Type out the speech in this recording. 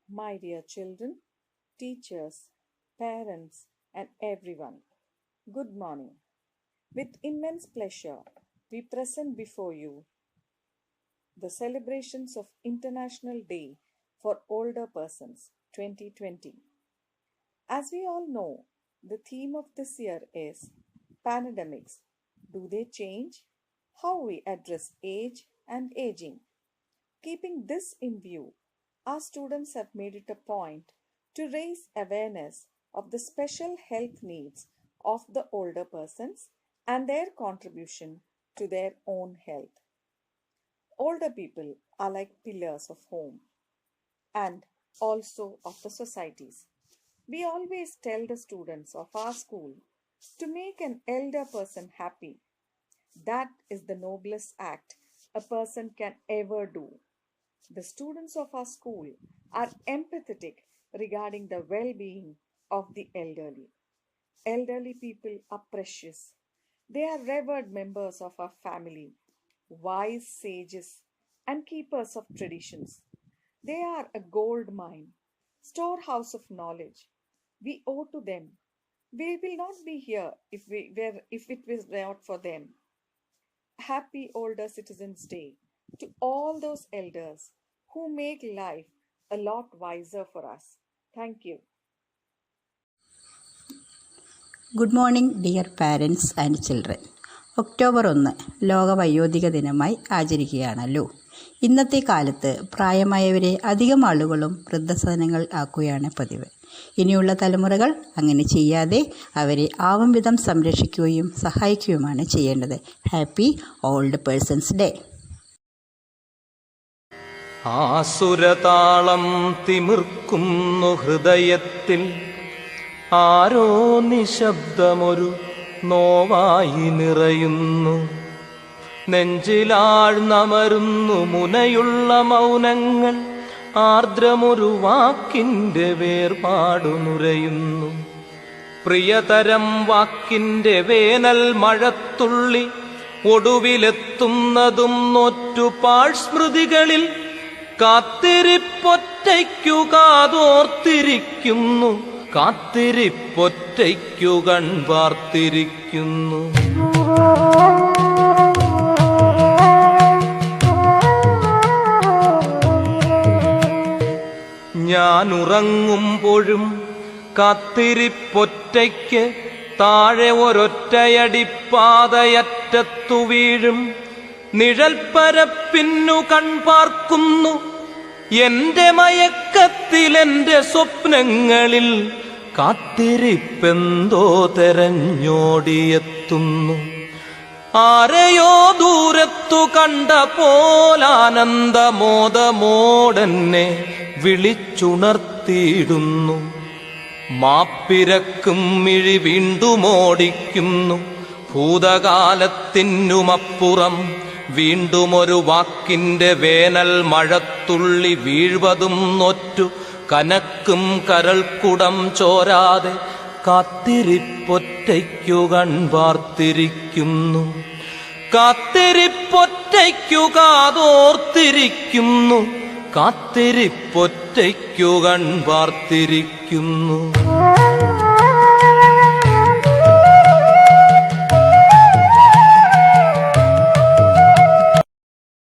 My dear children, teachers, parents, and everyone, good morning. With immense pleasure, we present before you the celebrations of International Day for Older Persons 2020. As we all know, the theme of this year is pandemics. Do they change? How we address age and aging. Keeping this in view, our students have made it a point to raise awareness of the special health needs of the older persons and their contribution to their own health. Older people are like pillars of home and also of the societies. We always tell the students of our school to make an elder person happy. That is the noblest act a person can ever do. The students of our school are empathetic regarding the well-being of the elderly. Elderly people are precious. They are revered members of our family, wise sages and keepers of traditions. They are a gold mine, storehouse of knowledge. We owe to them. We will not be here if it was not for them. Happy Older Citizens Day to all those elders who make life a lot wiser for us. Thank you. Good morning dear parents and children. October 1 ലോക വയോധിക ദിനമായി ആചരിക്കുകയാണല്ലോ. ഇന്നത്തെ കാലത്ത് പ്രായമായവരെ അധികം ആളുകളും വൃദ്ധസദനങ്ങൾ ആക്കുകയാണ് പതിവ്. ഇനിയുള്ള തലമുറകൾ അങ്ങനെ ചെയ്യാതെ അവരെ ആവും വിധം സംരക്ഷിക്കുകയും സഹായിക്കുകയുമാണ് ചെയ്യേണ്ടത്. Happy old persons day. ആസുരതാളം തിമിർക്കുന്നു ഹൃദയത്തിൽ, ആരോ നിശബ്ദമൊരു നോവായി നിറയുന്നു. നെഞ്ചിലാഴ്ന്നമരുന്നു മുനയുള്ള മൗനങ്ങൾ, ആർദ്രമൊരു വാക്കിൻ്റെ വേർപാടു നുരയുന്നു. പ്രിയതരം വാക്കിൻ്റെ വേനൽ മഴത്തുള്ളി ഒടുവിലെത്തുന്നതും നോറ്റുപാഴ് സ്മൃതികളിൽ. കാത്തിരിപ്പൊറ്റയ്ക്കു കാതോർത്തിരിക്കുന്നു, കാത്തിരിപ്പൊറ്റയ്ക്കു കൺപാർത്തിരിക്കുന്നു. ഞാൻ ഉറങ്ങുമ്പോഴും കാത്തിരിപ്പൊറ്റയ്ക്ക് താഴെ ഒരൊറ്റയടിപ്പാതയറ്റത്തു വീഴും. നിഴൽപ്പരപ്പിന്നു കൺപാർക്കുന്നു എന്റെ മയക്കത്തിൽ, എന്റെ സ്വപ്നങ്ങളിൽ കാത്തിരിപ്പെന്തോ തെരഞ്ഞോടിയെത്തുന്നു. ആരെയോ ദൂരത്തു കണ്ട പോലാനന്ദമോദമോടെന്നെ വിളിച്ചുണർത്തിയിടുന്നു. മാപ്പിരക്കും മിഴി വീണ്ടുമോടിക്കുന്നു. ഭൂതകാലത്തിനുമപ്പുറം വീണ്ടുമൊരു വാക്കിൻ്റെ വേനൽ മഴത്തുള്ളി വീഴ്വതും നോറ്റു കനക്കും കരൾക്കുടം ചോരാതെ കാത്തിരിപ്പൊറ്റയ്ക്കു കൺപാർത്തിരിക്കുന്നു. കാത്തിരിപ്പൊറ്റയ്ക്കു കാതോർത്തിരിക്കുന്നു, കാത്തിരിപ്പൊറ്റയ്ക്കു കൺപാർത്തിരിക്കുന്നു.